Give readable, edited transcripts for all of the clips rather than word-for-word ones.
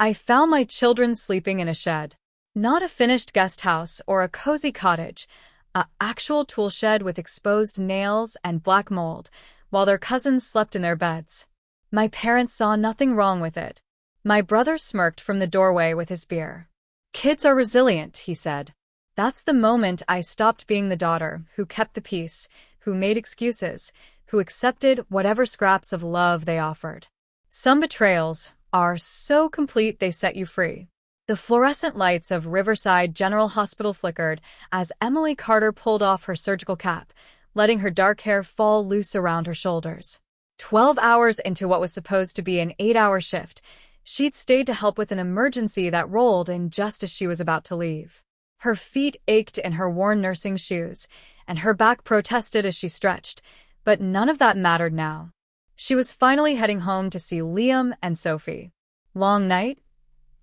I found my children sleeping in a shed. Not a finished guest house or a cozy cottage, a actual tool shed with exposed nails and black mold, while their cousins slept in their beds. My parents saw nothing wrong with it. My brother smirked from the doorway with his beer. Kids are resilient, he said. That's the moment I stopped being the daughter who kept the peace, who made excuses, who accepted whatever scraps of love they offered. Some betrayals are so complete they set you free. The fluorescent lights of Riverside General Hospital flickered as Emily Carter pulled off her surgical cap, letting her dark hair fall loose around her shoulders. 12 hours into what was supposed to be an 8-hour shift, she'd stayed to help with an emergency that rolled in just as she was about to leave. Her feet ached in her worn nursing shoes, and her back protested as she stretched, but none of that mattered now. She was finally heading home to see Liam and Sophie. "Long night?"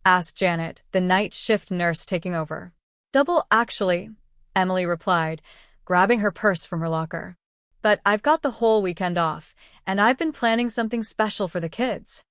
asked Janet, the night shift nurse taking over. "Double, actually," Emily replied, grabbing her purse from her locker. "But I've got the whole weekend off, and I've been planning something special for the kids."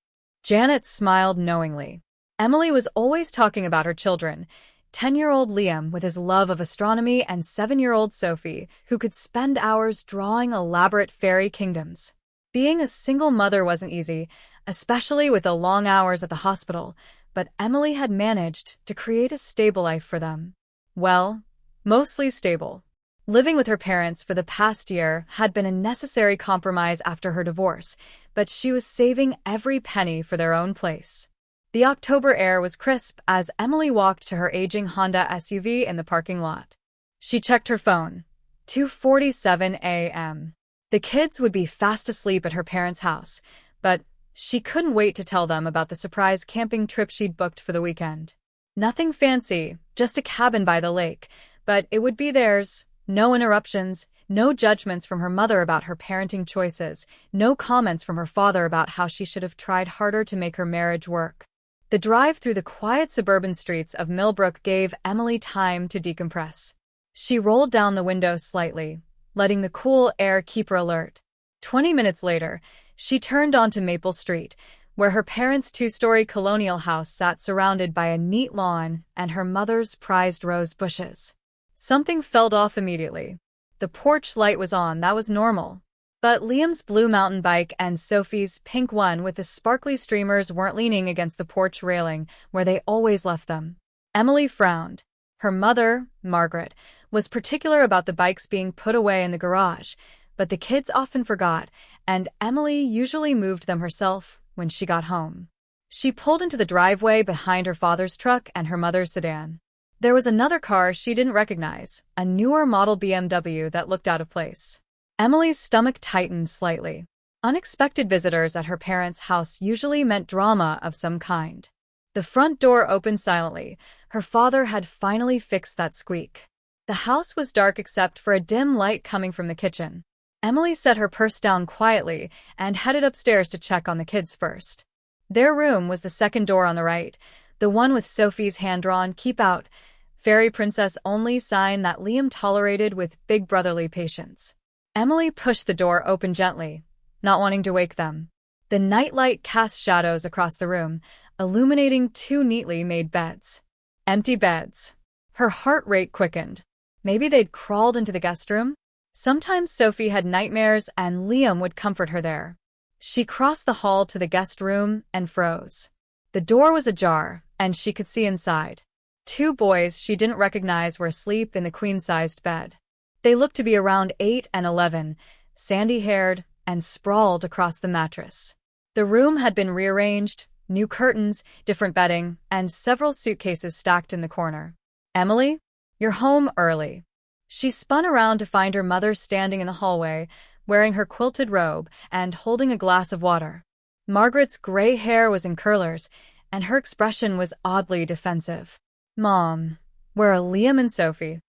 Janet smiled knowingly. Emily was always talking about her children, 10-year-old Liam with his love of astronomy and 7-year-old Sophie, who could spend hours drawing elaborate fairy kingdoms. Being a single mother wasn't easy, especially with the long hours at the hospital, but Emily had managed to create a stable life for them. Well, mostly stable. Living with her parents for the past year had been a necessary compromise after her divorce, but she was saving every penny for their own place. The October air was crisp as Emily walked to her aging Honda SUV in the parking lot. She checked her phone. 2:47 a.m. The kids would be fast asleep at her parents' house, but she couldn't wait to tell them about the surprise camping trip she'd booked for the weekend. Nothing fancy, just a cabin by the lake, but it would be theirs. No interruptions, no judgments from her mother about her parenting choices, no comments from her father about how she should have tried harder to make her marriage work. The drive through the quiet suburban streets of Millbrook gave Emily time to decompress. She rolled down the window slightly, letting the cool air keep her alert. 20 minutes later, she turned onto Maple Street, where her parents' 2-story colonial house sat surrounded by a neat lawn and her mother's prized rose bushes. Something felt off immediately. The porch light was on, that was normal. But Liam's blue mountain bike and Sophie's pink one with the sparkly streamers weren't leaning against the porch railing where they always left them. Emily frowned. Her mother, Margaret, was particular about the bikes being put away in the garage, but the kids often forgot, and Emily usually moved them herself when she got home. She pulled into the driveway behind her father's truck and her mother's sedan. There was another car she didn't recognize, a newer model BMW that looked out of place. Emily's stomach tightened slightly. Unexpected visitors at her parents' house usually meant drama of some kind. The front door opened silently. Her father had finally fixed that squeak. The house was dark except for a dim light coming from the kitchen. Emily set her purse down quietly and headed upstairs to check on the kids first. Their room was the second door on the right, the one with Sophie's hand-drawn "Keep Out, Fairy Princess Only" sign that Liam tolerated with big brotherly patience. Emily pushed the door open gently, not wanting to wake them. The nightlight cast shadows across the room, illuminating 2 neatly made beds. Empty beds. Her heart rate quickened. Maybe they'd crawled into the guest room? Sometimes Sophie had nightmares and Liam would comfort her there. She crossed the hall to the guest room and froze. The door was ajar, and she could see inside. 2 boys she didn't recognize were asleep in the queen-sized bed. They looked to be around 8 and 11, sandy-haired, and sprawled across the mattress. The room had been rearranged, new curtains, different bedding, and several suitcases stacked in the corner. "Emily, you're home early." She spun around to find her mother standing in the hallway, wearing her quilted robe and holding a glass of water. Margaret's gray hair was in curlers, and her expression was oddly defensive. "Mom, where are Liam and Sophie?"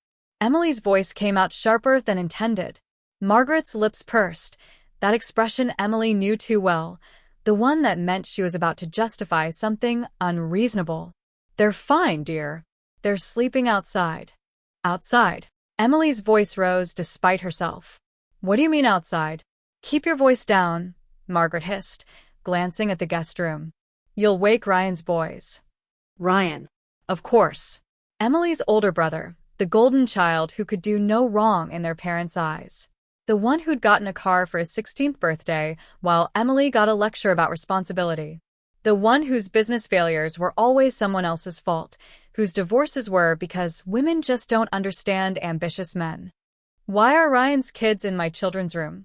Emily's voice came out sharper than intended. Margaret's lips pursed, that expression Emily knew too well, the one that meant she was about to justify something unreasonable. "They're fine, dear. They're sleeping outside." "Outside?" Emily's voice rose despite herself. "What do you mean outside?" "Keep your voice down," Margaret hissed, glancing at the guest room. "You'll wake Ryan's boys." Ryan. Of course. Emily's older brother, the golden child who could do no wrong in their parents' eyes. The one who'd gotten a car for his 16th birthday, while Emily got a lecture about responsibility. The one whose business failures were always someone else's fault, whose divorces were because women just don't understand ambitious men. Why are Ryan's kids in my children's room?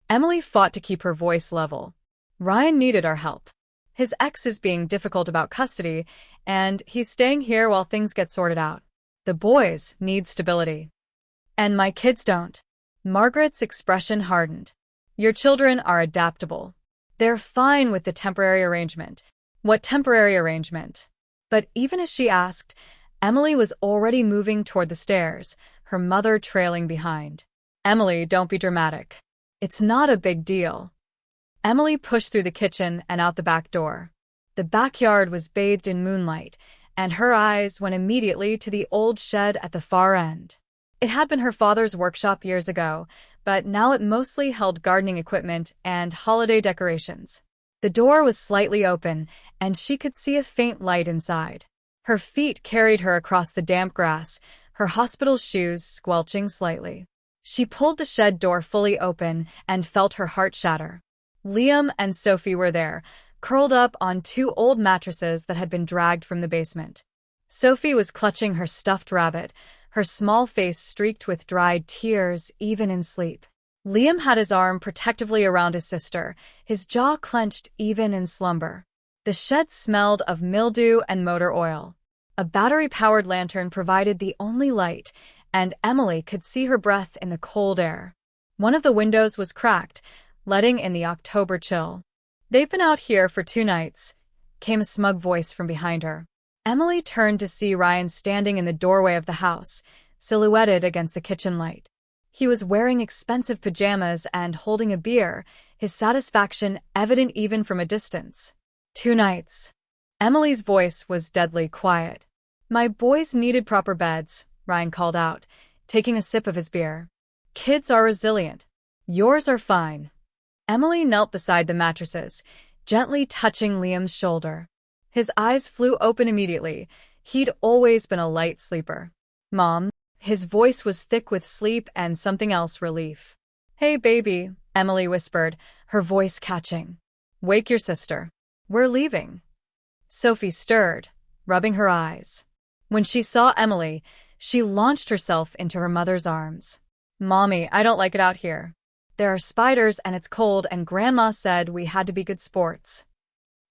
Emily fought to keep her voice level. Ryan needed our help. His ex is being difficult about custody, and he's staying here while things get sorted out. The boys need stability. And my kids don't. Margaret's expression hardened. Your children are adaptable. They're fine with the temporary arrangement. What temporary arrangement? But even as she asked, Emily was already moving toward the stairs, her mother trailing behind. Emily, don't be dramatic. It's not a big deal. Emily pushed through the kitchen and out the back door. The backyard was bathed in moonlight, and her eyes went immediately to the old shed at the far end. It had been her father's workshop years ago, but now it mostly held gardening equipment and holiday decorations. The door was slightly open, and she could see a faint light inside. Her feet carried her across the damp grass, her hospital shoes squelching slightly. She pulled the shed door fully open and felt her heart shatter. Liam and Sophie were there, curled up on two old mattresses that had been dragged from the basement. Sophie was clutching her stuffed rabbit, her small face streaked with dried tears even in sleep. Liam had his arm protectively around his sister, his jaw clenched even in slumber. The shed smelled of mildew and motor oil. A battery-powered lantern provided the only light, and Emily could see her breath in the cold air. One of the windows was cracked, letting in the October chill. "They've been out here for 2 nights," came a smug voice from behind her. Emily turned to see Ryan standing in the doorway of the house, silhouetted against the kitchen light. He was wearing expensive pajamas and holding a beer, his satisfaction evident even from a distance. 2 nights. Emily's voice was deadly quiet. "My boys needed proper beds," Ryan called out, taking a sip of his beer. "Kids are resilient. Yours are fine." Emily knelt beside the mattresses, gently touching Liam's shoulder. His eyes flew open immediately. He'd always been a light sleeper. "Mom." His voice was thick with sleep and something else, relief. "Hey, baby," Emily whispered, her voice catching. "Wake your sister. We're leaving." Sophie stirred, rubbing her eyes. When she saw Emily, she launched herself into her mother's arms. "Mommy, I don't like it out here. There are spiders and it's cold, and Grandma said we had to be good sports."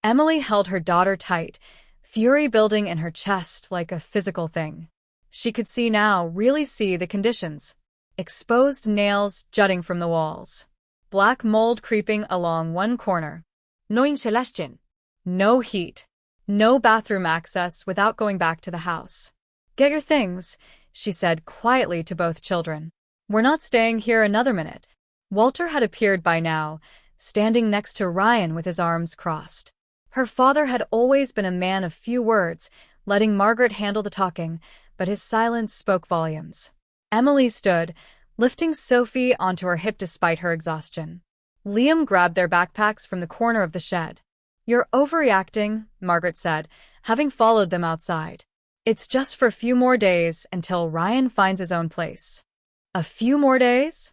Emily held her daughter tight, fury building in her chest like a physical thing. She could see now, really see the conditions. Exposed nails jutting from the walls. Black mold creeping along one corner. No insulation. No heat. No bathroom access without going back to the house. "Get your things," she said quietly to both children. "We're not staying here another minute." Walter had appeared by now, standing next to Ryan with his arms crossed. Her father had always been a man of few words, letting Margaret handle the talking, but his silence spoke volumes. Emily stood, lifting Sophie onto her hip despite her exhaustion. Liam grabbed their backpacks from the corner of the shed. "You're overreacting," Margaret said, having followed them outside. "It's just for a few more days until Ryan finds his own place." "A few more days?"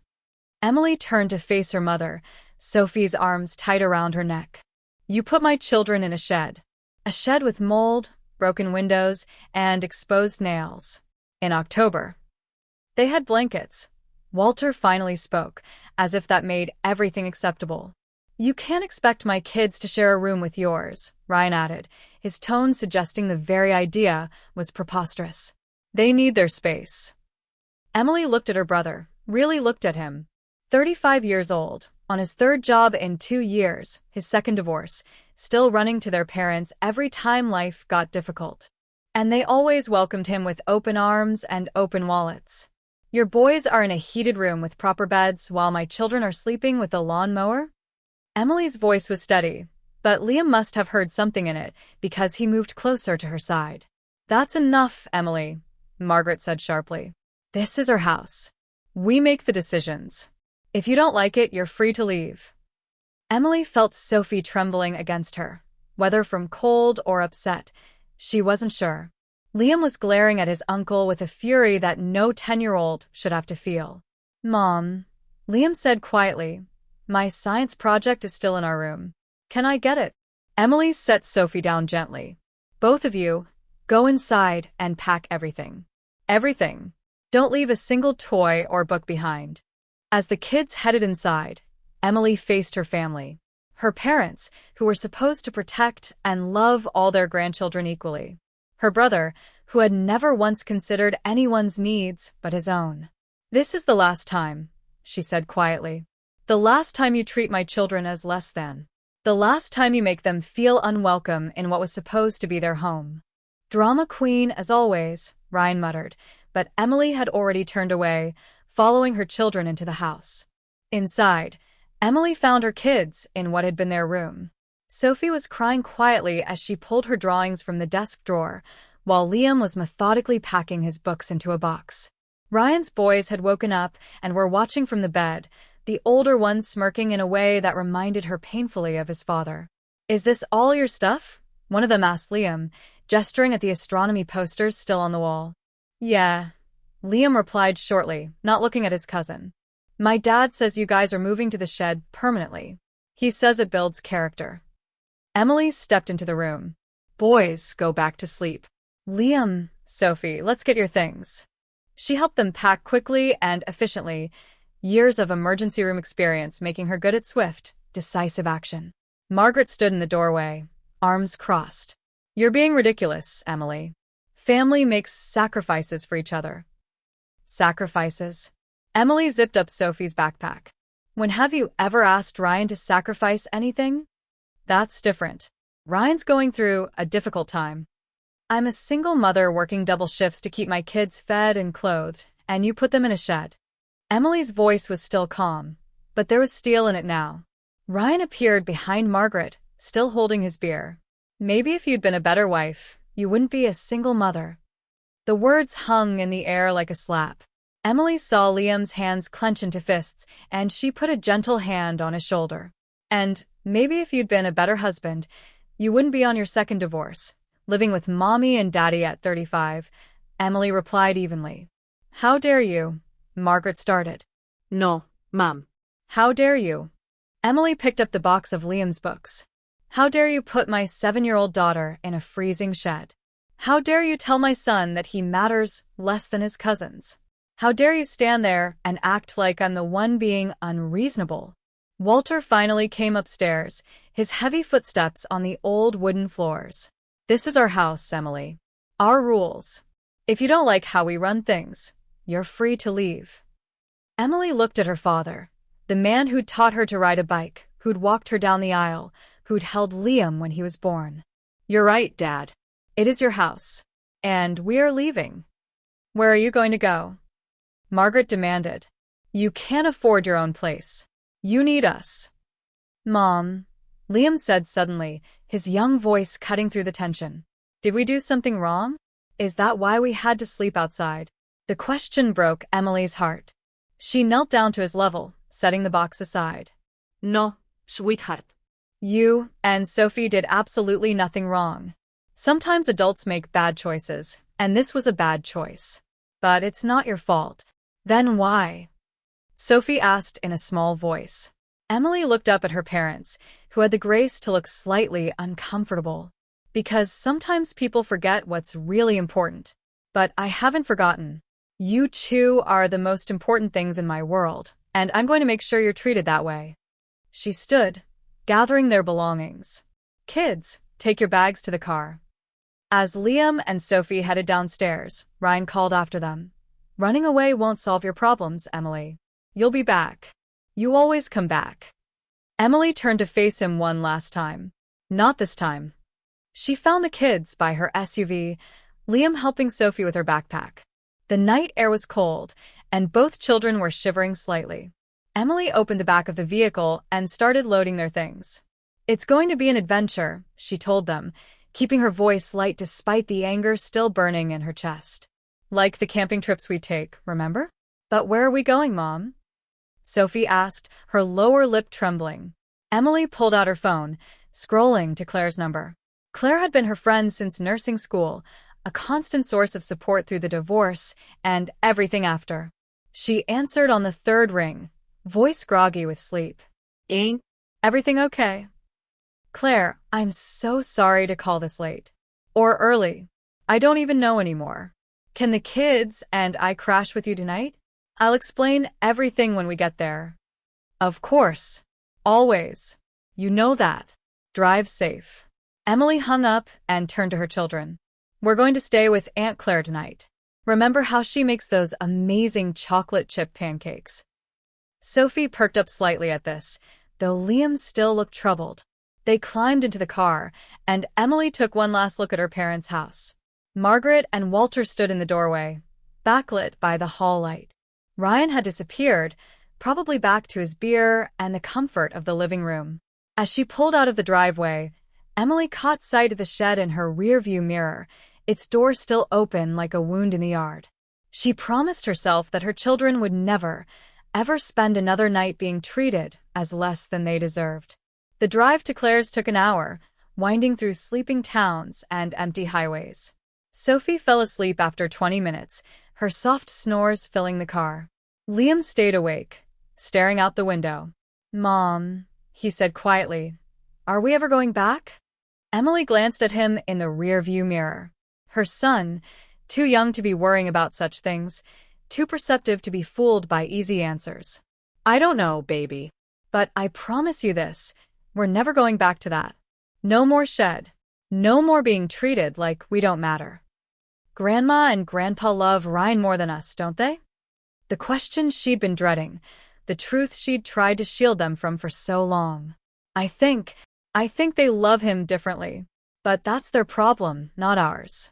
Emily turned to face her mother, Sophie's arms tight around her neck. "You put my children in a shed. A shed with mold, broken windows, and exposed nails. In October. They had blankets." Walter finally spoke, as if that made everything acceptable. "You can't expect my kids to share a room with yours," Ryan added, his tone suggesting the very idea was preposterous. "They need their space." Emily looked at her brother, really looked at him. 35 years old, on his 3rd job in 2 years, his 2nd divorce, still running to their parents every time life got difficult. And they always welcomed him with open arms and open wallets. "Your boys are in a heated room with proper beds while my children are sleeping with a lawnmower?" Emily's voice was steady, but Liam must have heard something in it because he moved closer to her side. "That's enough, Emily," Margaret said sharply. "This is our house. We make the decisions. If you don't like it, you're free to leave." Emily felt Sophie trembling against her, whether from cold or upset. She wasn't sure. Liam was glaring at his uncle with a fury that no 10-year-old should have to feel. "Mom," Liam said quietly, "my science project is still in our room. Can I get it?" Emily set Sophie down gently. "Both of you, go inside and pack everything. Everything. Don't leave a single toy or book behind." As the kids headed inside, Emily faced her family. Her parents, who were supposed to protect and love all their grandchildren equally. Her brother, who had never once considered anyone's needs but his own. "This is the last time," she said quietly. "The last time you treat my children as less than. The last time you make them feel unwelcome in what was supposed to be their home." "Drama queen as always," Ryan muttered, but Emily had already turned away, following her children into the house. Inside, Emily found her kids in what had been their room. Sophie was crying quietly as she pulled her drawings from the desk drawer, while Liam was methodically packing his books into a box. Ryan's boys had woken up and were watching from the bed, the older one smirking in a way that reminded her painfully of his father. "Is this all your stuff?" one of them asked Liam, gesturing at the astronomy posters still on the wall. "Yeah," Liam replied shortly, not looking at his cousin. "My dad says you guys are moving to the shed permanently. He says it builds character." Emily stepped into the room. "Boys, go back to sleep." "Liam, Sophie, let's get your things." She helped them pack quickly and efficiently, years of emergency room experience making her good at swift, decisive action. Margaret stood in the doorway, arms crossed. "You're being ridiculous, Emily. Family makes sacrifices for each other." "Sacrifices?" Emily zipped up Sophie's backpack. "When have you ever asked Ryan to sacrifice anything?" "That's different. Ryan's going through a difficult time. I'm a single mother working double shifts to keep my kids fed and clothed, and you put them in a shed." Emily's voice was still calm, but there was steel in it now. Ryan appeared behind Margaret, still holding his beer. "Maybe if you'd been a better wife, you wouldn't be a single mother." The words hung in the air like a slap. Emily saw Liam's hands clench into fists, and she put a gentle hand on his shoulder. "And maybe if you'd been a better husband, you wouldn't be on your second divorce, living with mommy and daddy at 35, Emily replied evenly. "How dare you?" Margaret started. "No, Mom." "How dare you?" Emily picked up the box of Liam's books. "How dare you put my 7-year-old daughter in a freezing shed? How dare you tell my son that he matters less than his cousins? How dare you stand there and act like I'm the one being unreasonable?" Walter finally came upstairs, his heavy footsteps on the old wooden floors. "This is our house, Emily. Our rules. If you don't like how we run things, you're free to leave." Emily looked at her father, the man who'd taught her to ride a bike, who'd walked her down the aisle, who'd held Liam when he was born. "You're right, Dad. It is your house. And we're leaving." "Where are you going to go?" Margaret demanded. "You can't afford your own place. You need us." "Mom," Liam said suddenly, his young voice cutting through the tension. "Did we do something wrong? Is that why we had to sleep outside?" The question broke Emily's heart. She knelt down to his level, setting the box aside. "No, sweetheart. You and Sophie did absolutely nothing wrong. Sometimes adults make bad choices, and this was a bad choice. But it's not your fault." "Then why?" Sophie asked in a small voice. Emily looked up at her parents, who had the grace to look slightly uncomfortable. "Because sometimes people forget what's really important. But I haven't forgotten. You two are the most important things in my world, and I'm going to make sure you're treated that way." She stood, gathering their belongings. "Kids, take your bags to the car." As Liam and Sophie headed downstairs, Ryan called after them. "Running away won't solve your problems, Emily. You'll be back. You always come back." Emily turned to face him one last time. Not this time. She found the kids by her SUV, Liam helping Sophie with her backpack. The night air was cold, and both children were shivering slightly. Emily opened the back of the vehicle and started loading their things. "It's going to be an adventure," she told them, keeping her voice light despite the anger still burning in her chest. "Like the camping trips we take, remember?" "But where are we going, Mom?" Sophie asked, her lower lip trembling. Emily pulled out her phone, scrolling to Claire's number. Claire had been her friend since nursing school, a constant source of support through the divorce and everything after. She answered on the third ring, voice groggy with sleep. Ain't Everything okay? Claire, I'm so sorry to call this late. Or early. I don't even know anymore. Can the kids and I crash with you tonight? I'll explain everything when we get there. Of course. Always. You know that. Drive safe. Emily hung up and turned to her children. We're going to stay with Aunt Claire tonight. Remember how she makes those amazing chocolate chip pancakes? Sophie perked up slightly at this, though Liam still looked troubled. They climbed into the car, and Emily took one last look at her parents' house. Margaret and Walter stood in the doorway, backlit by the hall light. Ryan had disappeared, probably back to his beer and the comfort of the living room. As she pulled out of the driveway, Emily caught sight of the shed in her rearview mirror, its door still open like a wound in the yard. She promised herself that her children would never, ever spend another night being treated as less than they deserved. The drive to Claire's took an hour, winding through sleeping towns and empty highways. Sophie fell asleep after 20 minutes, her soft snores filling the car. Liam stayed awake, staring out the window. Mom, he said quietly, are we ever going back? Emily glanced at him in the rearview mirror. Her son, too young to be worrying about such things, too perceptive to be fooled by easy answers. I don't know, baby. But I promise you this, we're never going back to that. No more shed. No more being treated like we don't matter. Grandma and Grandpa love Ryan more than us, don't they? The question she'd been dreading, the truth she'd tried to shield them from for so long. I think they love him differently, but that's their problem, not ours.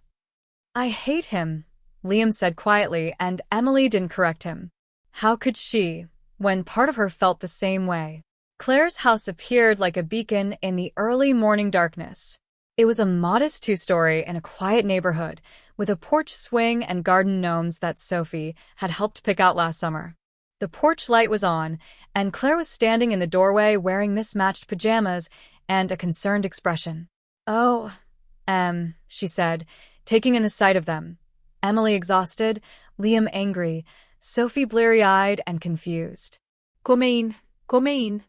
I hate him, Liam said quietly, and Emily didn't correct him. How could she, when part of her felt the same way? Claire's house appeared like a beacon in the early morning darkness. It was a modest two-story in a quiet neighborhood, with a porch swing and garden gnomes that Sophie had helped pick out last summer. The porch light was on, and Claire was standing in the doorway wearing mismatched pajamas and a concerned expression. Oh, she said, taking in the sight of them. Emily exhausted, Liam angry, Sophie bleary-eyed and confused. come in.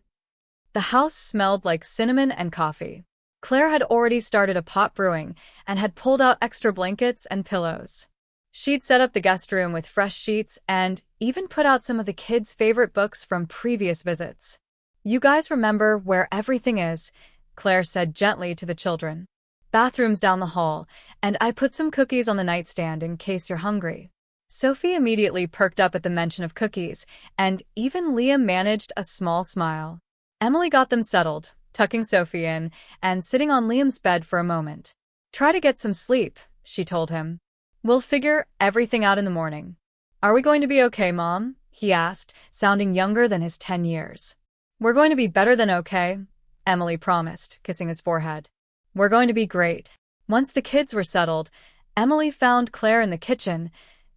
The house smelled like cinnamon and coffee. Claire had already started a pot brewing and had pulled out extra blankets and pillows. She'd set up the guest room with fresh sheets and even put out some of the kids' favorite books from previous visits. You guys remember where everything is, Claire said gently to the children. Bathroom's down the hall, and I put some cookies on the nightstand in case you're hungry. Sophie immediately perked up at the mention of cookies, and even Liam managed a small smile. Emily got them settled, tucking Sophie in and sitting on Liam's bed for a moment. Try to get some sleep, she told him. We'll figure everything out in the morning. Are we going to be okay, Mom? He asked, sounding younger than his 10 years. We're going to be better than okay, Emily promised, kissing his forehead. We're going to be great. Once the kids were settled, Emily found Claire in the kitchen,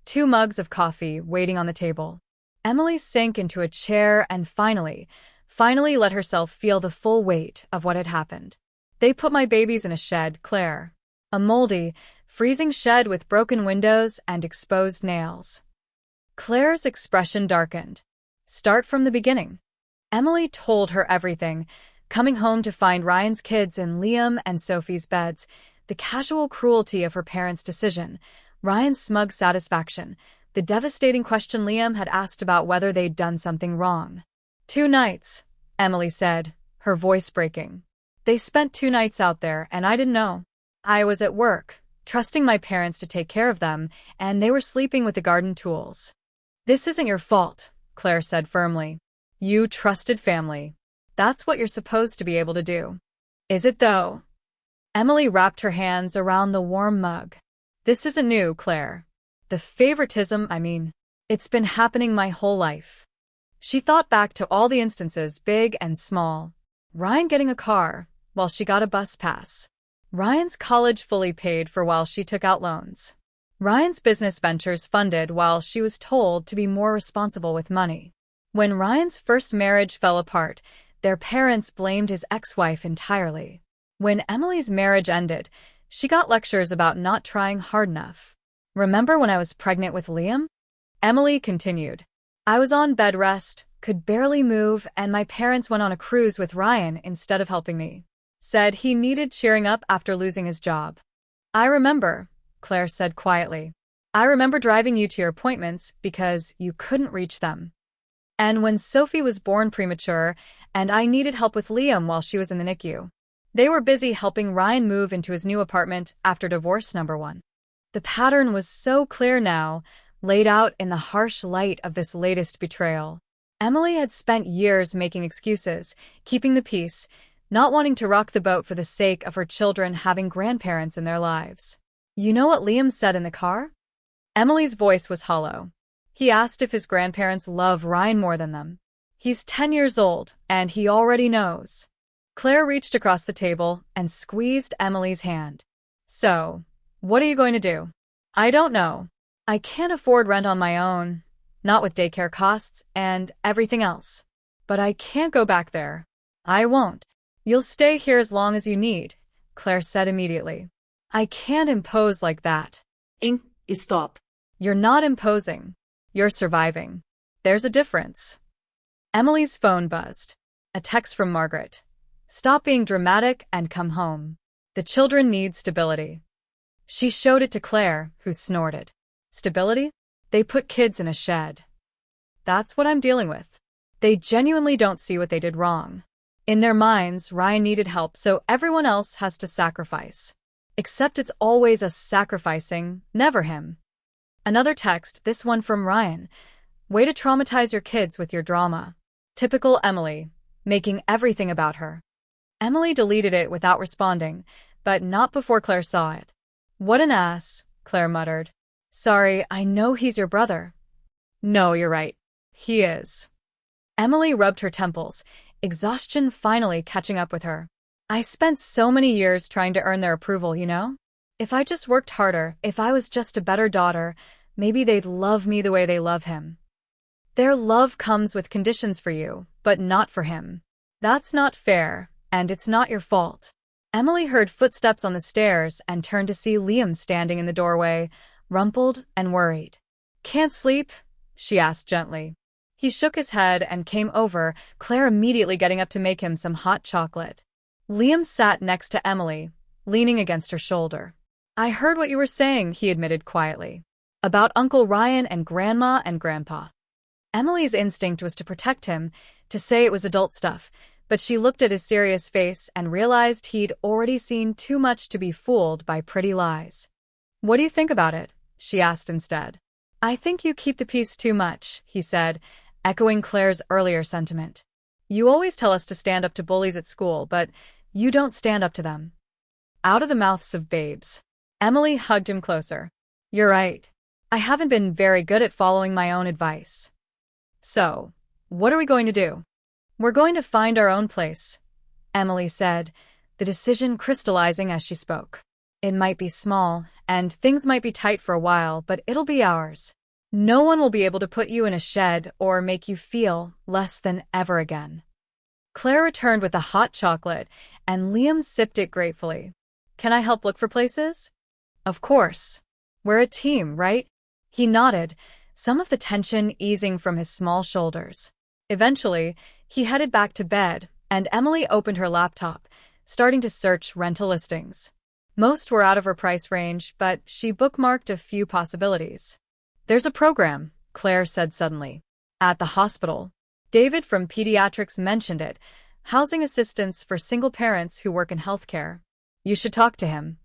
2 mugs of coffee waiting on the table. Emily sank into a chair and finally let herself feel the full weight of what had happened. They put my babies in a shed, Claire. A moldy, freezing shed with broken windows and exposed nails. Claire's expression darkened. Start from the beginning. Emily told her everything, coming home to find Ryan's kids in Liam and Sophie's beds, the casual cruelty of her parents' decision, Ryan's smug satisfaction, the devastating question Liam had asked about whether they'd done something wrong. 2 nights, Emily said, her voice breaking. They spent 2 nights out there, and I didn't know. I was at work, trusting my parents to take care of them, and they were sleeping with the garden tools. This isn't your fault, Claire said firmly. You trusted family. That's what you're supposed to be able to do. Is it though? Emily wrapped her hands around the warm mug. This isn't new, Claire. The favoritism, it's been happening my whole life. She thought back to all the instances, big and small. Ryan getting a car, while she got a bus pass. Ryan's college fully paid for while she took out loans. Ryan's business ventures funded while she was told to be more responsible with money. When Ryan's first marriage fell apart, their parents blamed his ex-wife entirely. When Emily's marriage ended, she got lectures about not trying hard enough. Remember when I was pregnant with Liam? Emily continued. I was on bed rest, could barely move, and my parents went on a cruise with Ryan instead of helping me. Said he needed cheering up after losing his job. I remember, Claire said quietly. I remember driving you to your appointments because you couldn't reach them. And when Sophie was born premature, and I needed help with Liam while she was in the NICU. They were busy helping Ryan move into his new apartment after divorce number 1. The pattern was so clear now, laid out in the harsh light of this latest betrayal. Emily had spent years making excuses, keeping the peace, not wanting to rock the boat for the sake of her children having grandparents in their lives. You know what Liam said in the car? Emily's voice was hollow. He asked if his grandparents love Ryan more than them. He's 10 years old, and he already knows. Claire reached across the table and squeezed Emily's hand. So, what are you going to do? I don't know. I can't afford rent on my own, not with daycare costs and everything else. But I can't go back there. I won't. You'll stay here as long as you need, Claire said immediately. I can't impose like that. Stop. You're not imposing. You're surviving. There's a difference. Emily's phone buzzed. A text from Margaret. Stop being dramatic and come home. The children need stability. She showed it to Claire, who snorted. Stability? They put kids in a shed. That's what I'm dealing with. They genuinely don't see what they did wrong. In their minds, Ryan needed help, so everyone else has to sacrifice. Except it's always us sacrificing, never him. Another text, this one from Ryan. Way to traumatize your kids with your drama. Typical Emily, making everything about her. Emily deleted it without responding, but not before Claire saw it. What an ass, Claire muttered. Sorry, I know he's your brother. No, you're right. He is. Emily rubbed her temples, exhaustion finally catching up with her. I spent so many years trying to earn their approval, you know? If I just worked harder, if I was just a better daughter, maybe they'd love me the way they love him. Their love comes with conditions for you, but not for him. That's not fair, and it's not your fault. Emily heard footsteps on the stairs and turned to see Liam standing in the doorway, rumpled and worried. Can't sleep? She asked gently. He shook his head and came over, Claire immediately getting up to make him some hot chocolate. Liam sat next to Emily, leaning against her shoulder. I heard what you were saying, he admitted quietly. About Uncle Ryan and Grandma and Grandpa. Emily's instinct was to protect him, to say it was adult stuff, but she looked at his serious face and realized he'd already seen too much to be fooled by pretty lies. What do you think about it? She asked instead. I think you keep the peace too much, he said, echoing Claire's earlier sentiment. You always tell us to stand up to bullies at school, but you don't stand up to them. Out of the mouths of babes. Emily hugged him closer. You're right. I haven't been very good at following my own advice. So, what are we going to do? We're going to find our own place, Emily said, the decision crystallizing as she spoke. It might be small, and things might be tight for a while, but it'll be ours. No one will be able to put you in a shed or make you feel less than ever again. Claire returned with the hot chocolate, and Liam sipped it gratefully. Can I help look for places? Of course. We're a team, right? He nodded, some of the tension easing from his small shoulders. Eventually, he headed back to bed, and Emily opened her laptop, starting to search rental listings. Most were out of her price range, but she bookmarked a few possibilities. There's a program, Claire said suddenly. At the hospital. David from pediatrics mentioned it, housing assistance for single parents who work in healthcare. You should talk to him.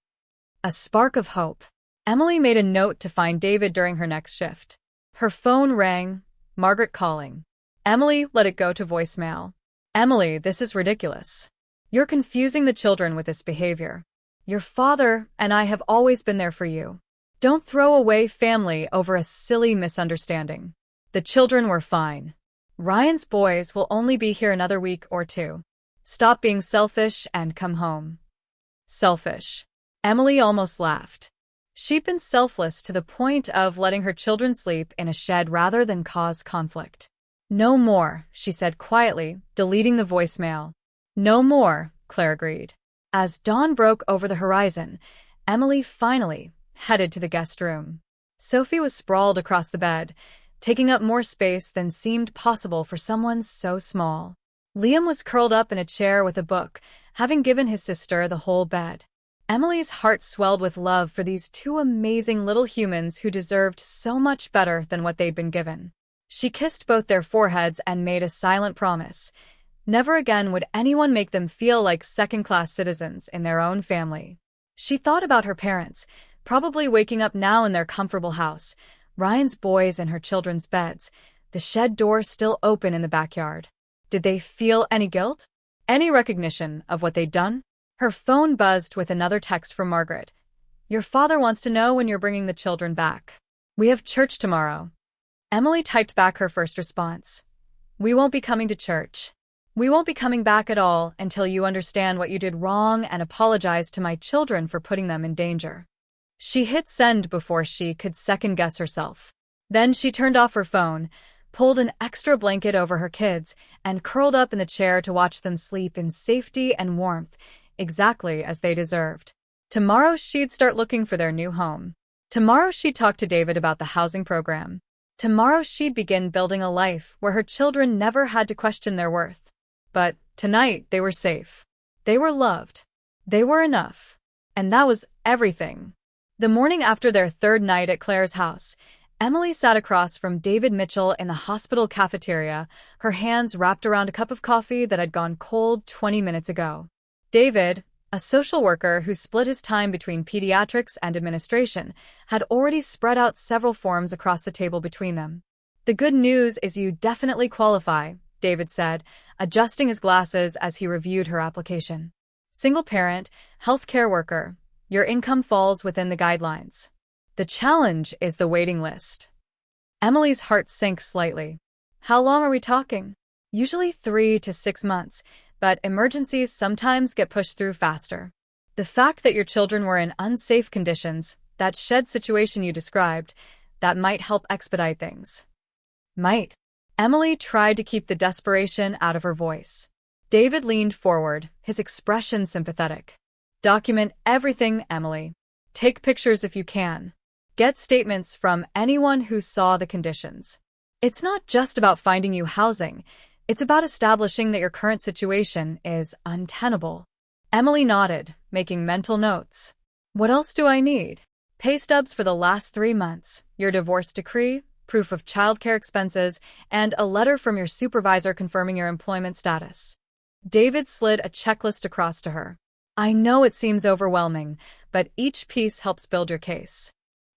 A spark of hope. Emily made a note to find David during her next shift. Her phone rang, Margaret calling. Emily let it go to voicemail. Emily, this is ridiculous. You're confusing the children with this behavior. Your father and I have always been there for you. Don't throw away family over a silly misunderstanding. The children were fine. Ryan's boys will only be here another week or two. Stop being selfish and come home. Selfish. Emily almost laughed. She'd been selfless to the point of letting her children sleep in a shed rather than cause conflict. No more, she said quietly, deleting the voicemail. No more, Claire agreed. As dawn broke over the horizon, Emily finally headed to the guest room. Sophie was sprawled across the bed, taking up more space than seemed possible for someone so small. Liam was curled up in a chair with a book, having given his sister the whole bed. Emily's heart swelled with love for these two amazing little humans who deserved so much better than what they'd been given. She kissed both their foreheads and made a silent promise. Never again would anyone make them feel like second-class citizens in their own family. She thought about her parents, probably waking up now in their comfortable house, Ryan's boys in her children's beds, the shed door still open in the backyard. Did they feel any guilt? Any recognition of what they'd done? Her phone buzzed with another text from Margaret. "Your father wants to know when you're bringing the children back. We have church tomorrow." Emily typed back her first response. "We won't be coming to church. We won't be coming back at all until you understand what you did wrong and apologize to my children for putting them in danger." She hit send before she could second-guess herself. Then she turned off her phone, pulled an extra blanket over her kids, and curled up in the chair to watch them sleep in safety and warmth, exactly as they deserved. Tomorrow she'd start looking for their new home. Tomorrow she'd talk to David about the housing program. Tomorrow she'd begin building a life where her children never had to question their worth. But tonight they were safe. They were loved. They were enough. And that was everything. The morning after their third night at Claire's house, Emily sat across from David Mitchell in the hospital cafeteria, her hands wrapped around a cup of coffee that had gone cold 20 minutes ago. David, a social worker who split his time between pediatrics and administration, had already spread out several forms across the table between them. "The good news is you definitely qualify," David said, adjusting his glasses as he reviewed her application. "Single parent, healthcare worker. Your income falls within the guidelines. The challenge is the waiting list." Emily's heart sank slightly. "How long are we talking?" "Usually 3 to 6 months, but emergencies sometimes get pushed through faster. The fact that your children were in unsafe conditions, that shed situation you described, that might help expedite things." "Might." Emily tried to keep the desperation out of her voice. David leaned forward, his expression sympathetic. "Document everything, Emily. Take pictures if you can. Get statements from anyone who saw the conditions. It's not just about finding you housing. It's about establishing that your current situation is untenable." Emily nodded, making mental notes. "What else do I need?" "Pay stubs for the last 3 months, your divorce decree, proof of childcare expenses, and a letter from your supervisor confirming your employment status." David slid a checklist across to her. "I know it seems overwhelming, but each piece helps build your case."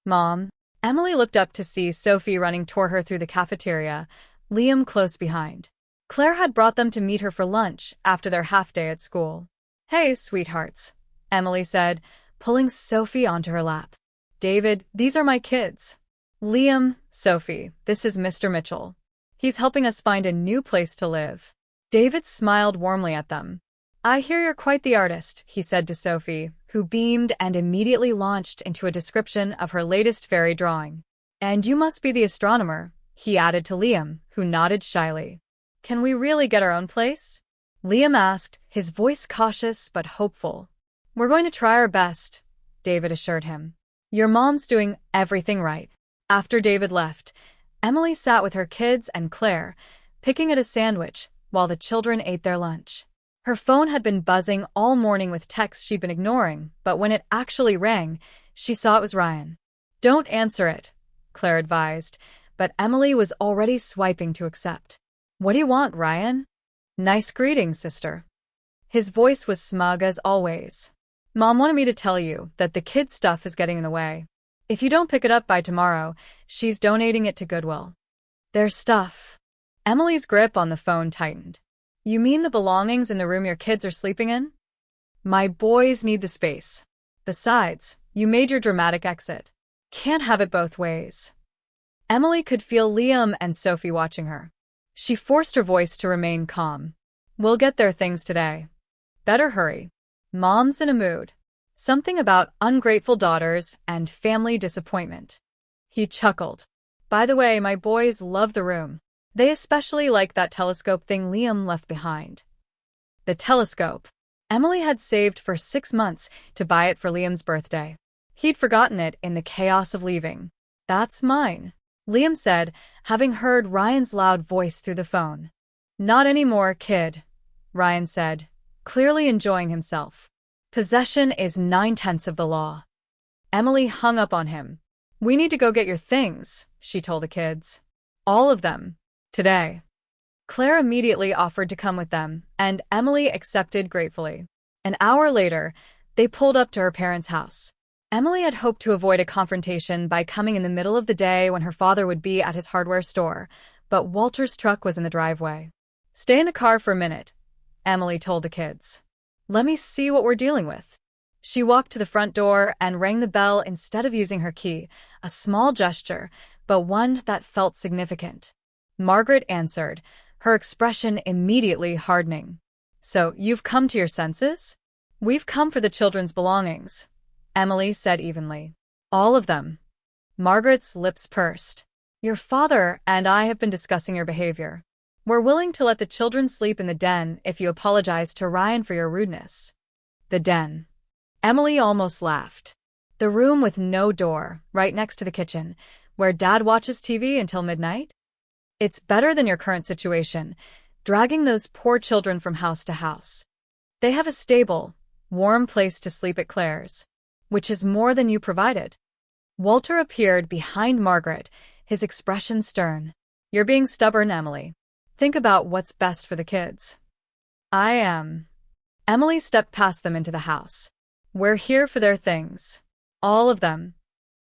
"Mom." Emily looked up to see Sophie running toward her through the cafeteria, Liam close behind. Claire had brought them to meet her for lunch after their half-day at school. "Hey, sweethearts," Emily said, pulling Sophie onto her lap. "David, these are my kids. Liam, Sophie, this is Mr. Mitchell. He's helping us find a new place to live." David smiled warmly at them. "I hear you're quite the artist," he said to Sophie, who beamed and immediately launched into a description of her latest fairy drawing. "And you must be the astronomer," he added to Liam, who nodded shyly. "Can we really get our own place?" Liam asked, his voice cautious but hopeful. "We're going to try our best," David assured him. "Your mom's doing everything right." After David left, Emily sat with her kids and Claire, picking at a sandwich while the children ate their lunch. Her phone had been buzzing all morning with texts she'd been ignoring, but when it actually rang, she saw it was Ryan. "Don't answer it," Claire advised, but Emily was already swiping to accept. "What do you want, Ryan?" "Nice greeting, sister." His voice was smug as always. "Mom wanted me to tell you that the kids' stuff is getting in the way. If you don't pick it up by tomorrow, she's donating it to Goodwill." "Their stuff." Emily's grip on the phone tightened. "You mean the belongings in the room your kids are sleeping in?" "My boys need the space. Besides, you made your dramatic exit. Can't have it both ways." Emily could feel Liam and Sophie watching her. She forced her voice to remain calm. "We'll get their things today. Better hurry. Mom's in a mood. Something about ungrateful daughters and family disappointment." He chuckled. "By the way, my boys love the room. They especially like that telescope thing Liam left behind." "The telescope." Emily had saved for 6 months to buy it for Liam's birthday. He'd forgotten it in the chaos of leaving. "That's mine," Liam said, having heard Ryan's loud voice through the phone. "Not anymore, kid," Ryan said, clearly enjoying himself. "Possession is 9/10 of the law." Emily hung up on him. "We need to go get your things," she told the kids. "All of them. Today." Claire immediately offered to come with them, and Emily accepted gratefully. An hour later, they pulled up to her parents' house. Emily had hoped to avoid a confrontation by coming in the middle of the day when her father would be at his hardware store, but Walter's truck was in the driveway. "Stay in the car for a minute," Emily told the kids. "Let me see what we're dealing with." She walked to the front door and rang the bell instead of using her key, a small gesture, but one that felt significant. Margaret answered, her expression immediately hardening. "So, you've come to your senses?" "We've come for the children's belongings," Emily said evenly. "All of them." Margaret's lips pursed. "Your father and I have been discussing your behavior. We're willing to let the children sleep in the den if you apologize to Ryan for your rudeness." The den. Emily almost laughed. The room with no door, right next to the kitchen, where Dad watches TV until midnight? "It's better than your current situation, dragging those poor children from house to house. They have a stable, warm place to sleep at Claire's, which is more than you provided." Walter appeared behind Margaret, his expression stern. "You're being stubborn, Emily. Think about what's best for the kids." "I am." Emily stepped past them into the house. "We're here for their things. All of them."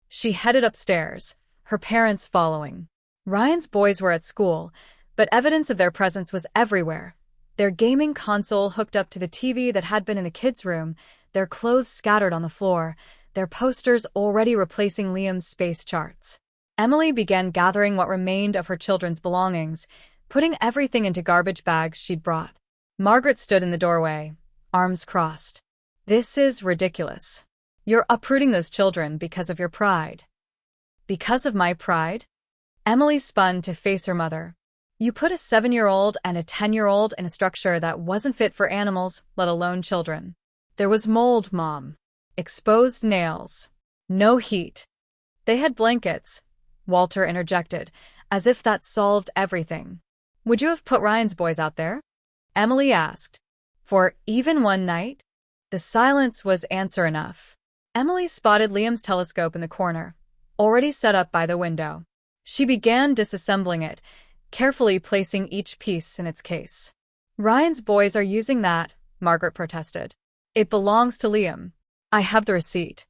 She headed upstairs, her parents following. Ryan's boys were at school, but evidence of their presence was everywhere. Their gaming console hooked up to the TV that had been in the kids' room, their clothes scattered on the floor, their posters already replacing Liam's space charts. Emily began gathering what remained of her children's belongings, putting everything into garbage bags she'd brought. Margaret stood in the doorway, arms crossed. "This is ridiculous. You're uprooting those children because of your pride." "Because of my pride?" Emily spun to face her mother. "You put a 7-year-old and a 10-year-old in a structure that wasn't fit for animals, let alone children. There was mold, Mom. Exposed nails. No heat. They had blankets," Walter interjected, as if that solved everything. "Would you have put Ryan's boys out there?" Emily asked. "For even one night?" The silence was answer enough. Emily spotted Liam's telescope in the corner, already set up by the window. She began disassembling it, carefully placing each piece in its case. "Ryan's boys are using that," Margaret protested. "It belongs to Liam. I have the receipt."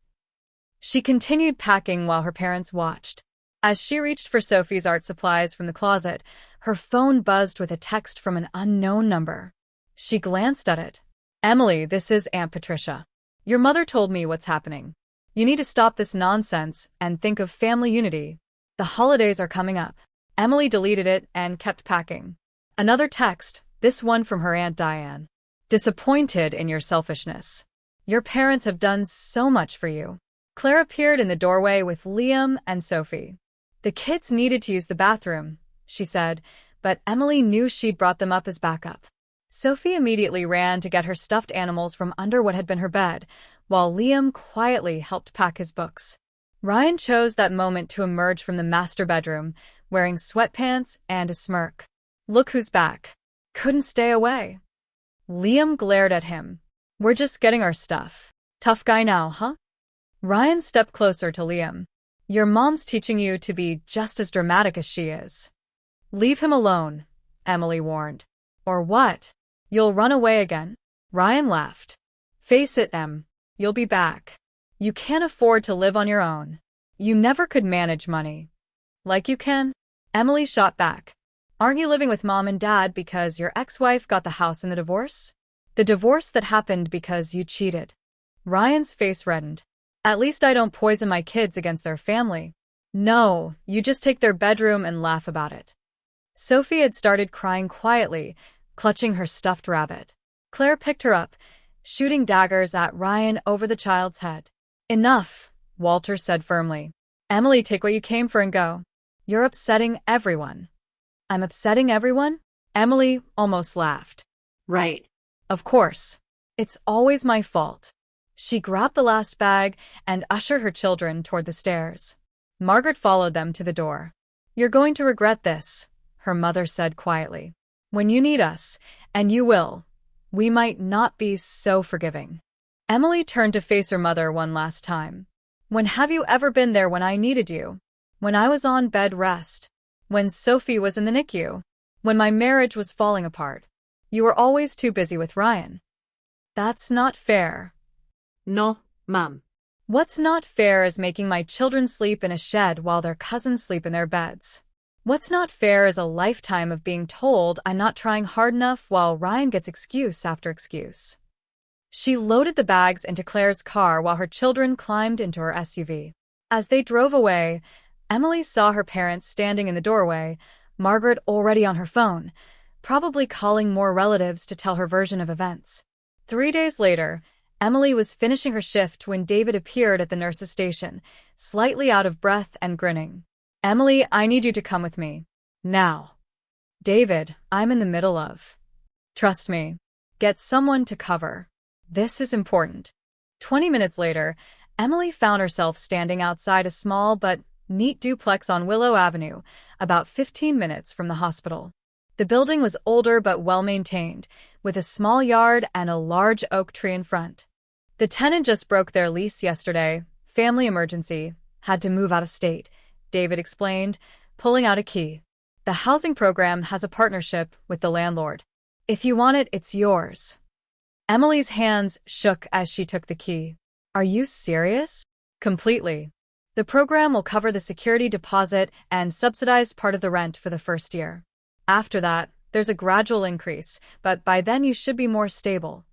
She continued packing while her parents watched. As she reached for Sophie's art supplies from the closet, her phone buzzed with a text from an unknown number. She glanced at it. "Emily, this is Aunt Patricia. Your mother told me what's happening. You need to stop this nonsense and think of family unity. The holidays are coming up." Emily deleted it and kept packing. Another text, this one from her Aunt Diane. "Disappointed in your selfishness. Your parents have done so much for you." Claire appeared in the doorway with Liam and Sophie. "The kids needed to use the bathroom," she said, but Emily knew she'd brought them up as backup. Sophie immediately ran to get her stuffed animals from under what had been her bed, while Liam quietly helped pack his books. Ryan chose that moment to emerge from the master bedroom, wearing sweatpants and a smirk. "Look who's back. Couldn't stay away." Liam glared at him. "We're just getting our stuff. Tough guy now, huh?" Ryan stepped closer to Liam. "Your mom's teaching you to be just as dramatic as she is." "Leave him alone," Emily warned. "Or what? You'll run away again?" Ryan laughed. "Face it, Em. You'll be back. You can't afford to live on your own. You never could manage money." "Like you can?" Emily shot back. "Aren't you living with Mom and Dad because your ex-wife got the house in the divorce? The divorce that happened because you cheated." Ryan's face reddened. "At least I don't poison my kids against their family." "No, you just take their bedroom and laugh about it." Sophie had started crying quietly, clutching her stuffed rabbit. Claire picked her up, shooting daggers at Ryan over the child's head. "Enough," Walter said firmly. "Emily, take what you came for and go. You're upsetting everyone." "I'm upsetting everyone?" Emily almost laughed. Right. "Of course. It's always my fault. She grabbed the last bag and ushered her children toward the stairs. Margaret followed them to the door. You're going to regret this, her mother said quietly. When you need us, and you will, we might not be so forgiving. Emily turned to face her mother one last time. When have you ever been there when I needed you? When I was on bed rest. When Sophie was in the NICU. When my marriage was falling apart. You were always too busy with Ryan. That's not fair. No, Mom. What's not fair is making my children sleep in a shed while their cousins sleep in their beds. What's not fair is a lifetime of being told I'm not trying hard enough while Ryan gets excuse after excuse. She loaded the bags into Claire's car while her children climbed into her SUV. As they drove away, Emily saw her parents standing in the doorway, Margaret already on her phone, probably calling more relatives to tell her version of events. 3 days later, Emily was finishing her shift when David appeared at the nurse's station, slightly out of breath and grinning. Emily, I need you to come with me. Now. David, I'm in the middle of. Trust me. Get someone to cover. This is important. 20 minutes later, Emily found herself standing outside a small but neat duplex on Willow Avenue, about 15 minutes from the hospital. The building was older but well-maintained, with a small yard and a large oak tree in front. The tenant just broke their lease yesterday. Family emergency. Had to move out of state, David explained, pulling out a key. The housing program has a partnership with the landlord. If you want it, it's yours. Emily's hands shook as she took the key. Are you serious? Completely. The program will cover the security deposit and subsidize part of the rent for the first year. After that, there's a gradual increase, but by then you should be more stable.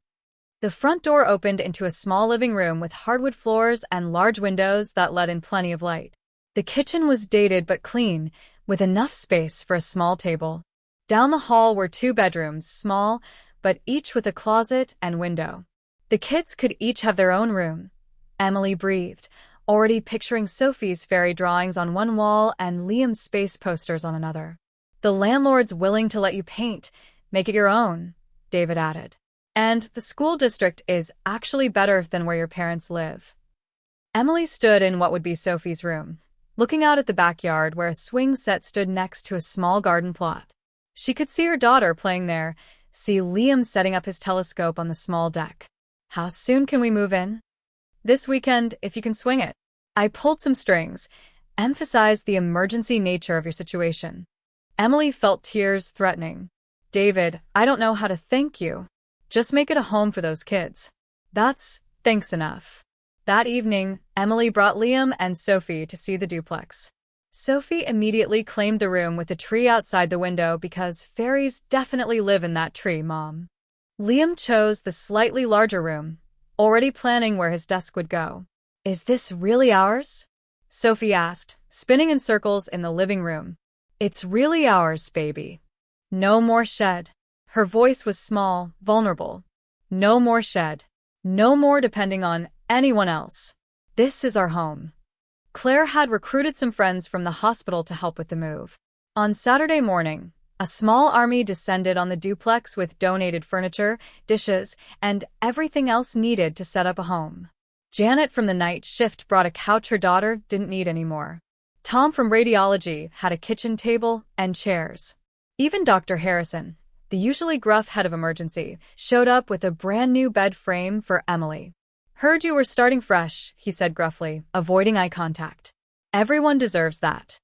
The front door opened into a small living room with hardwood floors and large windows that let in plenty of light. The kitchen was dated but clean, with enough space for a small table. Down the hall were 2 bedrooms, small, but each with a closet and window. The kids could each have their own room. Emily breathed, already picturing Sophie's fairy drawings on one wall and Liam's space posters on another. The landlord's willing to let you paint, make it your own, David added. And the school district is actually better than where your parents live. Emily stood in what would be Sophie's room, looking out at the backyard where a swing set stood next to a small garden plot. She could see her daughter playing there, see Liam setting up his telescope on the small deck. How soon can we move in? This weekend, if you can swing it. I pulled some strings, emphasized the emergency nature of your situation. Emily felt tears threatening. David, I don't know how to thank you. Just make it a home for those kids. That's thanks enough. That evening, Emily brought Liam and Sophie to see the duplex. Sophie immediately claimed the room with the tree outside the window because fairies definitely live in that tree, Mom. Liam chose the slightly larger room, already planning where his desk would go. Is this really ours? Sophie asked, spinning in circles in the living room. It's really ours, baby. No more shed. Her voice was small, vulnerable. No more shed. No more depending on anyone else. This is our home. Claire had recruited some friends from the hospital to help with the move. On Saturday morning, a small army descended on the duplex with donated furniture, dishes, and everything else needed to set up a home. Janet from the night shift brought a couch her daughter didn't need anymore. Tom from radiology had a kitchen table and chairs. Even Dr. Harrison, the usually gruff head of emergency, showed up with a brand new bed frame for Emily. Heard you were starting fresh, he said gruffly, avoiding eye contact. Everyone deserves that.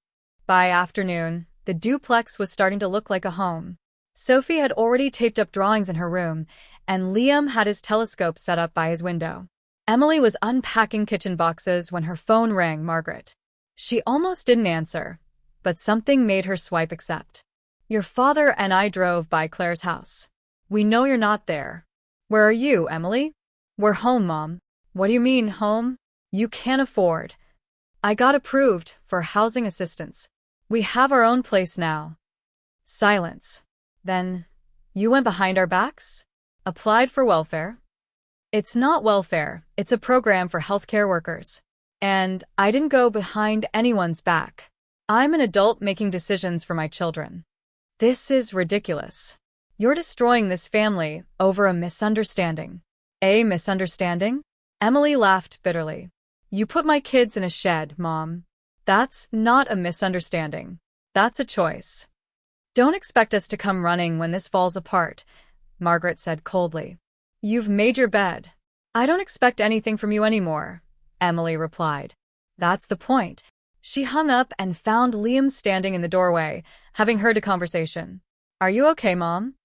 By afternoon, the duplex was starting to look like a home. Sophie had already taped up drawings in her room, and Liam had his telescope set up by his window. Emily was unpacking kitchen boxes when her phone rang. Margaret. She almost didn't answer, but something made her swipe accept. Your father and I drove by Claire's house. We know you're not there. Where are you, Emily? We're home, Mom. What do you mean, home? You can't afford. I got approved for housing assistance. We have our own place now. Silence. Then, you went behind our backs? Applied for welfare? It's not welfare, it's a program for healthcare workers. And I didn't go behind anyone's back. I'm an adult making decisions for my children. This is ridiculous. You're destroying this family over a misunderstanding. A misunderstanding? Emily laughed bitterly. You put my kids in a shed, Mom. That's not a misunderstanding. That's a choice. Don't expect us to come running when this falls apart, Margaret said coldly. You've made your bed. I don't expect anything from you anymore, Emily replied. That's the point. She hung up and found Liam standing in the doorway, having heard a conversation. Are you okay, Mom?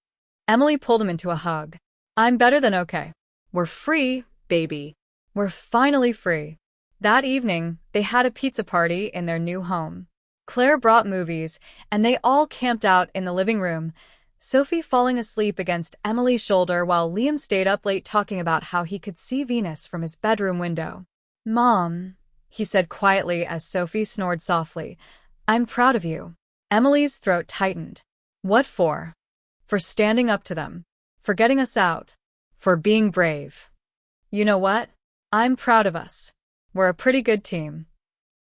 Emily pulled him into a hug. I'm better than okay. We're free, baby. We're finally free. That evening, they had a pizza party in their new home. Claire brought movies, and they all camped out in the living room, Sophie falling asleep against Emily's shoulder while Liam stayed up late talking about how he could see Venus from his bedroom window. Mom, he said quietly as Sophie snored softly, I'm proud of you. Emily's throat tightened. What for? For standing up to them. For getting us out. For being brave. You know what? I'm proud of us. We're a pretty good team.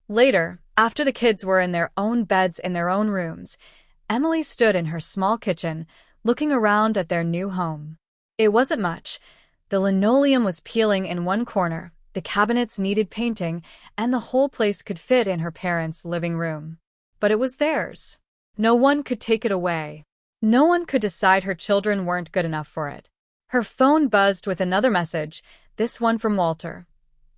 Later, after the kids were in their own beds in their own rooms, Emily stood in her small kitchen, looking around at their new home. It wasn't much. The linoleum was peeling in one corner, the cabinets needed painting, and the whole place could fit in her parents' living room. But it was theirs. No one could take it away. No one could decide her children weren't good enough for it. Her phone buzzed with another message, this one from Walter.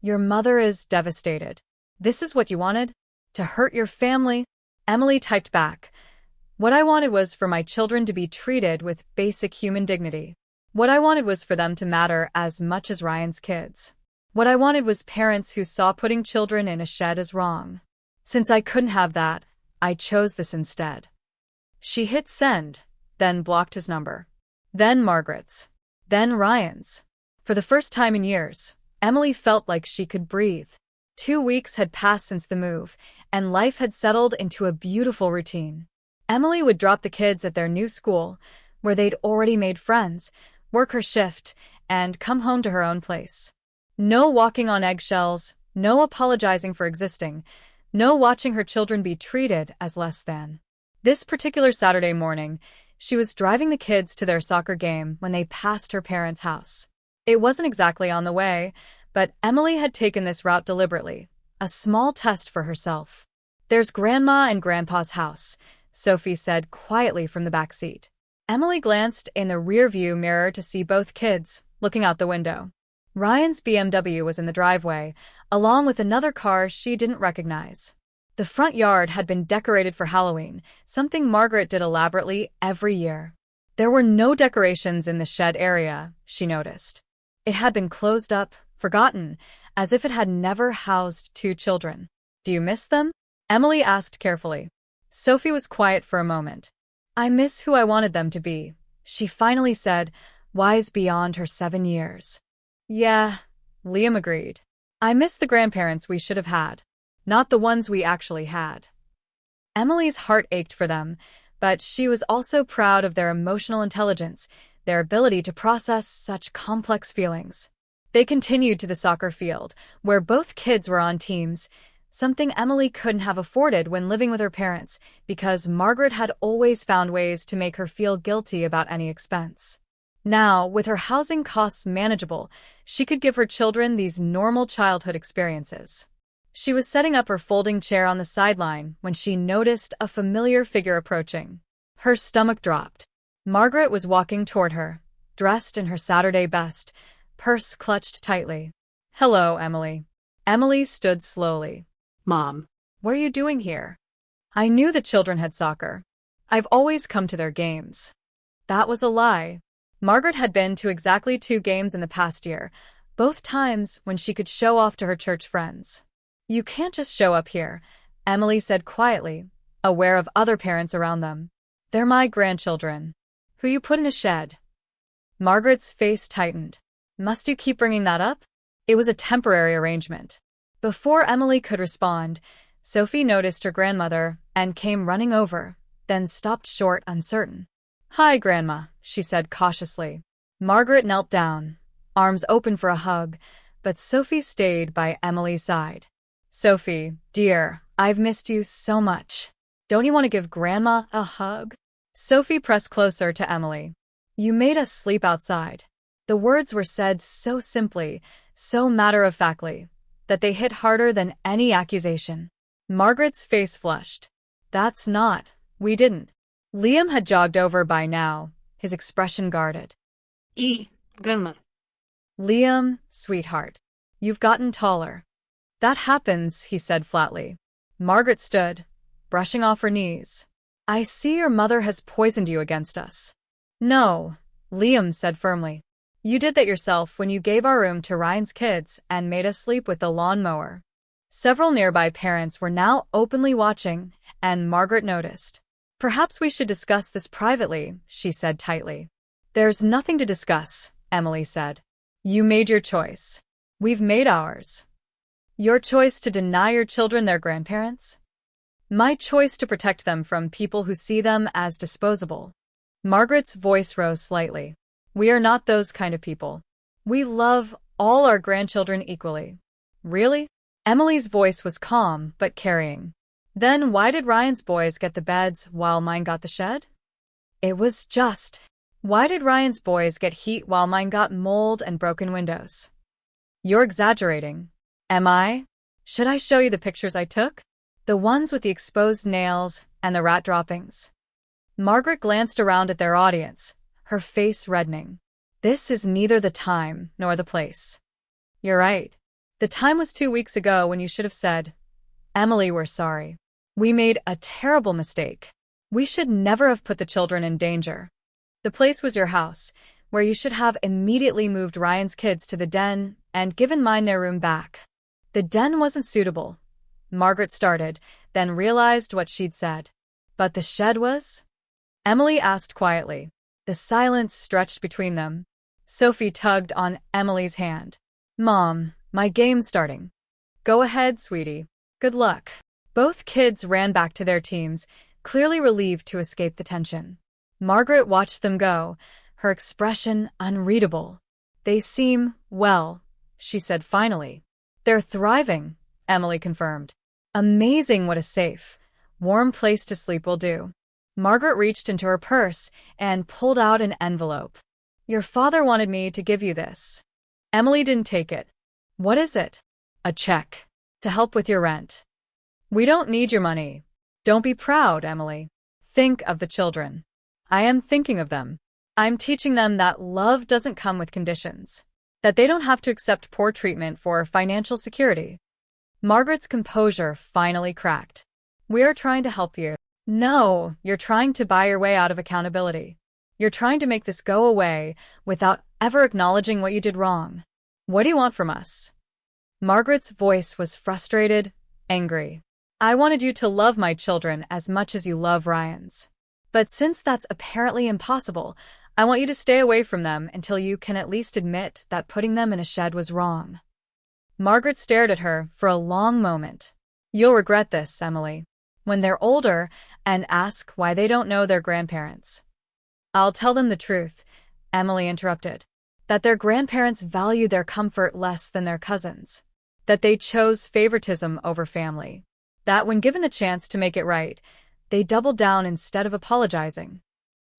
Your mother is devastated. This is what you wanted? To hurt your family? Emily typed back. What I wanted was for my children to be treated with basic human dignity. What I wanted was for them to matter as much as Ryan's kids. What I wanted was parents who saw putting children in a shed as wrong. Since I couldn't have that, I chose this instead. She hit send, then blocked his number. Then Margaret's. Then Ryan's. For the first time in years, Emily felt like she could breathe. 2 weeks had passed since the move, and life had settled into a beautiful routine. Emily would drop the kids at their new school, where they'd already made friends, work her shift, and come home to her own place. No walking on eggshells, no apologizing for existing, no watching her children be treated as less than. This particular Saturday morning, she was driving the kids to their soccer game when they passed her parents' house. It wasn't exactly on the way, but Emily had taken this route deliberately, a small test for herself. There's Grandma and Grandpa's house, Sophie said quietly from the back seat. Emily glanced in the rearview mirror to see both kids, looking out the window. Ryan's BMW was in the driveway, along with another car she didn't recognize. The front yard had been decorated for Halloween, something Margaret did elaborately every year. There were no decorations in the shed area, she noticed. It had been closed up, forgotten, as if it had never housed 2 children. Do you miss them? Emily asked carefully. Sophie was quiet for a moment. I miss who I wanted them to be, she finally said, wise beyond her 7 years. Yeah, Liam agreed. I miss the grandparents we should have had, not the ones we actually had. Emily's heart ached for them, but she was also proud of their emotional intelligence, their ability to process such complex feelings. They continued to the soccer field, where both kids were on teams, something Emily couldn't have afforded when living with her parents, because Margaret had always found ways to make her feel guilty about any expense. Now, with her housing costs manageable, she could give her children these normal childhood experiences. She was setting up her folding chair on the sideline when she noticed a familiar figure approaching. Her stomach dropped. Margaret was walking toward her, dressed in her Saturday best, purse clutched tightly. Hello, Emily. Emily stood slowly. Mom. What are you doing here? I knew the children had soccer. I've always come to their games. That was a lie. Margaret had been to exactly 2 games in the past year, both times when she could show off to her church friends. You can't just show up here, Emily said quietly, aware of other parents around them. They're my grandchildren. Who you put in a shed. Margaret's face tightened. Must you keep bringing that up? It was a temporary arrangement. Before Emily could respond, Sophie noticed her grandmother and came running over, then stopped short, uncertain. Hi, Grandma, she said cautiously. Margaret knelt down, arms open for a hug, but Sophie stayed by Emily's side. Sophie, dear, I've missed you so much. Don't you want to give Grandma a hug? Sophie pressed closer to Emily. You made us sleep outside. The words were said so simply, so matter-of-factly, that they hit harder than any accusation. Margaret's face flushed. We didn't. Liam had jogged over by now, his expression guarded. Grandma. Liam, sweetheart. You've gotten taller. That happens, he said flatly. Margaret stood, brushing off her knees. I see your mother has poisoned you against us. No, Liam said firmly. You did that yourself when you gave our room to Ryan's kids and made us sleep with the lawnmower. Several nearby parents were now openly watching, and Margaret noticed. Perhaps we should discuss this privately, she said tightly. There's nothing to discuss, Emily said. You made your choice. We've made ours. Your choice to deny your children their grandparents? My choice to protect them from people who see them as disposable. Margaret's voice rose slightly. We are not those kind of people. We love all our grandchildren equally. Really? Emily's voice was calm but carrying. Then why did Ryan's boys get the beds while mine got the shed? It was just. Why did Ryan's boys get heat while mine got mold and broken windows? You're exaggerating. Am I? Should I show you the pictures I took? The ones with the exposed nails and the rat droppings. Margaret glanced around at their audience, her face reddening. This is neither the time nor the place. You're right. The time was 2 weeks ago when you should have said, Emily, we're sorry. We made a terrible mistake. We should never have put the children in danger. The place was your house, where you should have immediately moved Ryan's kids to the den and given mine their room back. The den wasn't suitable. Margaret started, then realized what she'd said. But the shed was? Emily asked quietly. The silence stretched between them. Sophie tugged on Emily's hand. Mom, my game's starting. Go ahead, sweetie. Good luck. Both kids ran back to their teams, clearly relieved to escape the tension. Margaret watched them go, her expression unreadable. They seem, well, she said finally. They're thriving, Emily confirmed. Amazing what a safe, warm place to sleep will do. Margaret reached into her purse and pulled out an envelope. Your father wanted me to give you this. Emily didn't take it. What is it? A check. To help with your rent. We don't need your money. Don't be proud, Emily. Think of the children. I am thinking of them. I'm teaching them that love doesn't come with conditions. That they don't have to accept poor treatment for financial security. Margaret's composure finally cracked. We're trying to help you. No, you're trying to buy your way out of accountability. You're trying to make this go away without ever acknowledging what you did wrong. What do you want from us? Margaret's voice was frustrated, angry. I wanted you to love my children as much as you love Ryan's. But since that's apparently impossible, I want you to stay away from them until you can at least admit that putting them in a shed was wrong. Margaret stared at her for a long moment. You'll regret this, Emily, when they're older and ask why they don't know their grandparents. I'll tell them the truth, Emily interrupted, that their grandparents value their comfort less than their cousins, that they chose favoritism over family, that when given the chance to make it right, they doubled down instead of apologizing.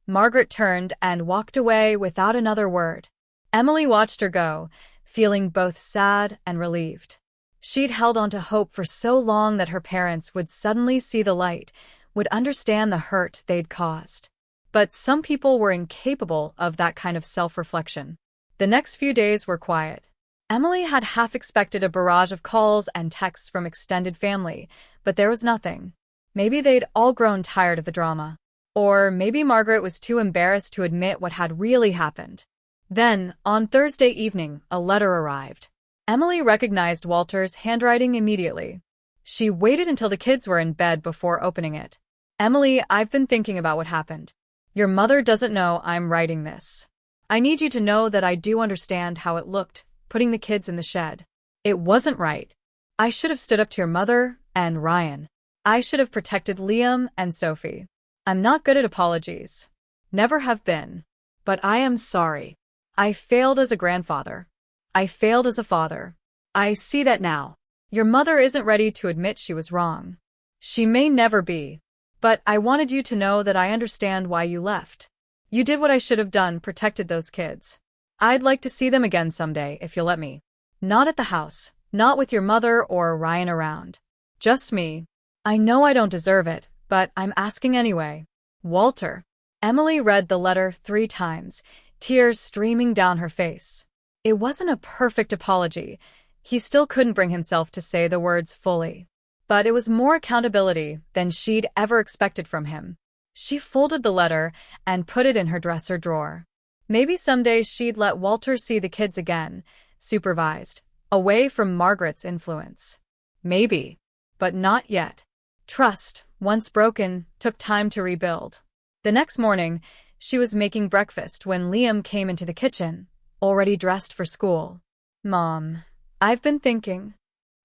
Margaret turned and walked away without another word. Emily watched her go, feeling both sad and relieved. She'd held on to hope for so long that her parents would suddenly see the light, would understand the hurt they'd caused. But some people were incapable of that kind of self-reflection. The next few days were quiet. Emily had half expected a barrage of calls and texts from extended family, but there was nothing. Maybe they'd all grown tired of the drama. Or maybe Margaret was too embarrassed to admit what had really happened. Then, on Thursday evening, a letter arrived. Emily recognized Walter's handwriting immediately. She waited until the kids were in bed before opening it. Emily, I've been thinking about what happened. Your mother doesn't know I'm writing this. I need you to know that I do understand how it looked, putting the kids in the shed. It wasn't right. I should have stood up to your mother and Ryan. I should have protected Liam and Sophie. I'm not good at apologies. Never have been. But I am sorry. I failed as a grandfather. I failed as a father. I see that now. Your mother isn't ready to admit she was wrong. She may never be. But I wanted you to know that I understand why you left. You did what I should have done, protected those kids. I'd like to see them again someday, if you'll let me. Not at the house, not with your mother or Ryan around. Just me. I know I don't deserve it, but I'm asking anyway. Walter. Emily read the letter 3 times, tears streaming down her face. It wasn't a perfect apology. He still couldn't bring himself to say the words fully. But it was more accountability than she'd ever expected from him. She folded the letter and put it in her dresser drawer. Maybe someday she'd let Walter see the kids again, supervised, away from Margaret's influence. Maybe. But not yet. Trust, once broken, took time to rebuild. The next morning, she was making breakfast when Liam came into the kitchen, already dressed for school. Mom, I've been thinking.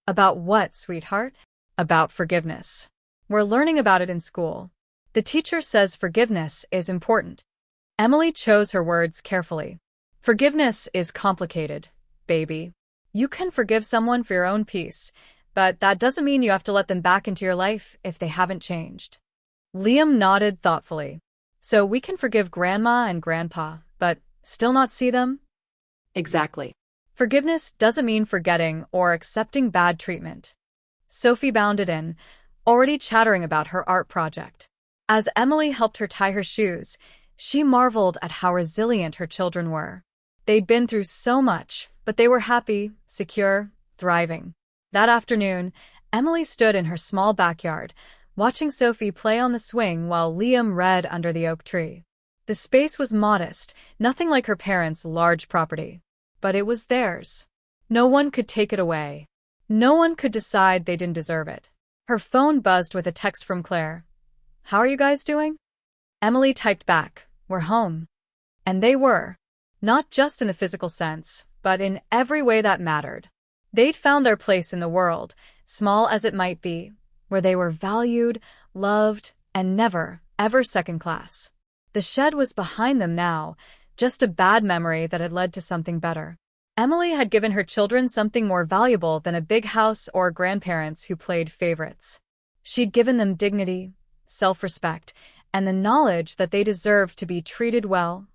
About what, sweetheart? About forgiveness. We're learning about it in school. The teacher says forgiveness is important. Emily chose her words carefully. Forgiveness is complicated, baby. You can forgive someone for your own peace, but that doesn't mean you have to let them back into your life if they haven't changed. Liam nodded thoughtfully. So we can forgive Grandma and Grandpa, but still not see them? Exactly. Forgiveness doesn't mean forgetting or accepting bad treatment. Sophie bounded in, already chattering about her art project. As Emily helped her tie her shoes, she marveled at how resilient her children were. They'd been through so much, but they were happy, secure, thriving. That afternoon, Emily stood in her small backyard, watching Sophie play on the swing while Liam read under the oak tree. The space was modest, nothing like her parents' large property. But it was theirs. No one could take it away. No one could decide they didn't deserve it. Her phone buzzed with a text from Claire. How are you guys doing? Emily typed back, we're home. And they were. Not just in the physical sense, but in every way that mattered. They'd found their place in the world, small as it might be, where they were valued, loved, and never, ever second class. The shed was behind them now, just a bad memory that had led to something better. Emily had given her children something more valuable than a big house or grandparents who played favorites. She'd given them dignity, self-respect, and the knowledge that they deserved to be treated well,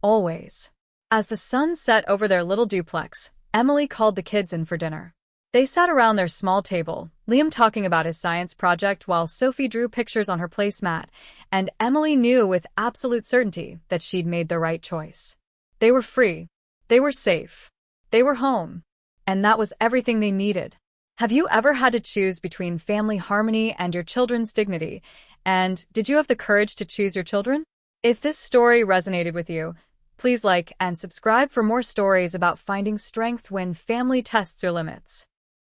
always. As the sun set over their little duplex, Emily called the kids in for dinner. They sat around their small table, Liam talking about his science project while Sophie drew pictures on her placemat, and Emily knew with absolute certainty that she'd made the right choice. They were free. They were safe. They were home. And that was everything they needed. Have you ever had to choose between family harmony and your children's dignity? And did you have the courage to choose your children? If this story resonated with you, please like and subscribe for more stories about finding strength when family tests your limits.